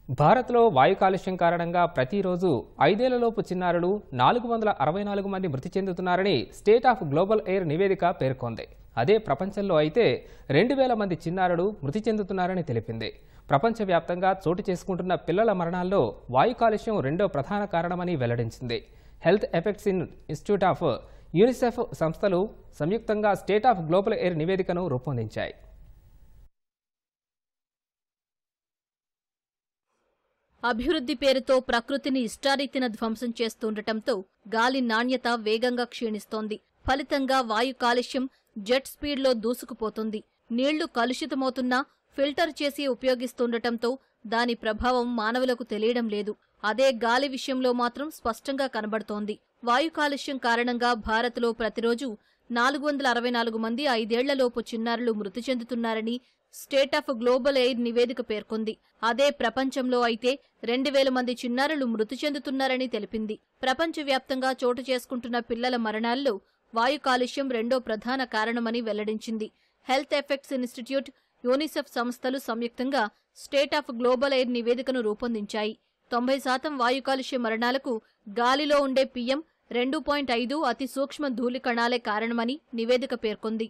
భారత్లో వాయు కాలుష్యం కారణంగా ప్రతిరోజు 5 ఏళ్లలోపు చిన్నారులు 464 మంది మృతి చెందుతున్నారని స్టేట్ ఆఫ్ గ్లోబల్ ఎయిర్ నివేదిక పేర్కొంది. అదే ప్రపంచంలో అయితే 2000 మంది చిన్నారులు మృతి చెందుతున్నారని తెలిపింది. ప్రపంచవ్యాప్తంగా చోటు చేసుకుంటున్న పిల్లల మరణాల్లో వాయు కాలుష్యం రెండో ప్రధాన కారణమని వెల్లడించింది. Health effects institute of UNICEF సంస్థలు సంయుక్తంగా స్టేట్ ఆఫ్ గ్లోబల్ ఎయిర్ నివేదికను రూపొందించాయి. అభివృద్ధి పేరుతో ప్రకృతిని ఇష్టారీతిన ధ్వంసం చేస్తుండటంతో గాలి నాణ్యత వేగంగా క్షీణిస్తోంది. ఫలితంగా వాయు కాలుష్యం జెట్ స్పీడ్లో దూసుకుపోతుంది. నీళ్లు కలుషితమవుతున్నా ఫిల్టర్ చేసి ఉపయోగిస్తుండటంతో దాని ప్రభావం మానవులకు తెలియడం లేదు. అదే గాలి విషయంలో మాత్రం స్పష్టంగా కనబడుతోంది. వాయు కాలుష్యం కారణంగా భారత్లో ప్రతిరోజు 464 మంది 5 ఏళ్లలోపు చిన్నారులు మృతి చెందుతున్నారని స్టేట్ ఆఫ్ గ్లోబల్ ఎయిర్ నివేదిక పేర్కొంది. అదే ప్రపంచంలో అయితే 2000 మంది చిన్నారులు మృతి చెందుతున్నారని తెలిపింది. ప్రపంచవ్యాప్తంగా చోటు చేసుకుంటున్న పిల్లల మరణాల్లో వాయు కాలుష్యం రెండో ప్రధాన కారణమని వెల్లడించింది. హెల్త్ ఎఫెక్ట్స్ ఇన్స్టిట్యూట్, యూనిసెఫ్ సంస్థలు సంయుక్తంగా స్టేట్ ఆఫ్ గ్లోబల్ ఎయిర్ నివేదికను రూపొందించాయి. 90% వాయు కాలుష్య మరణాలకు గాలిలో ఉండే PM 2.5 అతి సూక్ష్మ ధూళి కణాలే కారణమని నివేదిక పేర్కొంది.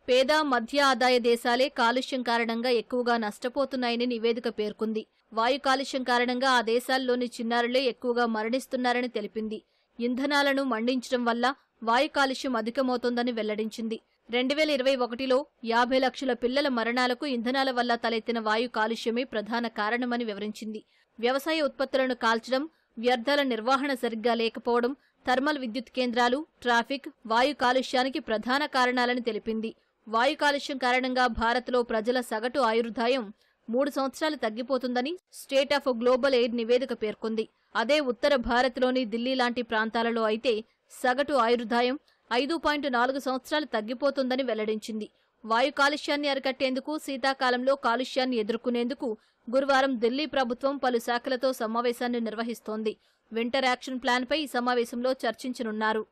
పేద మధ్య ఆదాయ దేశాలే కాలుష్యం కారణంగా ఎక్కువగా నష్టపోతున్నాయని నివేదిక పేర్కొంది. వాయు కాలుష్యం కారణంగా ఆ దేశాల్లోని చిన్నారులే ఎక్కువగా మరణిస్తున్నారని తెలిపింది. ఇంధనాలను మండించడం వల్ల వాయు కాలుష్యం అధికమవుతోందని వెల్లడించింది. 2021లో 50 లక్షల పిల్లల మరణాలకు ఇంధనాల వల్ల తలెత్తిన వాయు కాలుష్యమే ప్రధాన కారణమని వివరించింది. వ్యవసాయ ఉత్పత్తులను కాల్చడం, వ్యర్థాల నిర్వహణ సరిగ్గా లేకపోవడం, థర్మల్ విద్యుత్ కేంద్రాలు, ట్రాఫిక్ వాయు కాలుష్యానికి ప్రధాన కారణాలని తెలిపింది. వాయు కాలుష్యం కారణంగా భారత్లో ప్రజల సగటు ఆయుర్దాయం 3 సంవత్సరాలు తగ్గిపోతుందని స్టేట్ ఆఫ్ గ్లోబల్ ఎయిర్ నివేదిక పేర్కొంది. అదే ఉత్తర భారత్లోని ఢిల్లీ లాంటి ప్రాంతాలలో అయితే సగటు ఆయుర్దాయం 5.4 సంవత్సరాలు తగ్గిపోతుందని వెల్లడించింది. వాయు కాలుష్యాన్ని అరికట్టేందుకు, శీతాకాలంలో కాలుష్యాన్ని ఎదుర్కొనేందుకు గురువారం ఢిల్లీ ప్రభుత్వం పలు శాఖలతో సమావేశాన్ని నిర్వహిస్తోంది. వింటర్ యాక్షన్ ప్లాన్పై ఈ సమావేశంలో చర్చించనున్నారు.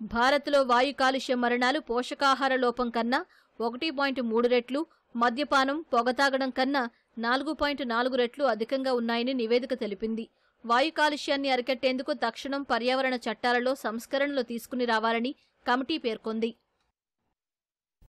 భారత్లో వాయు కాలుష్య మరణాలు పోషకాహార లోపం కన్నా 1.3 రెట్లు, మద్యపానం, పొగతాగడం కన్నా 4.4 రెట్లు అధికంగా ఉన్నాయని నివేదిక తెలిపింది. వాయు కాలుష్యాన్ని అరికట్టేందుకు తక్షణం పర్యావరణ చట్టాలలో సంస్కరణలు తీసుకుని రావాలని కమిటీ పేర్కొంది.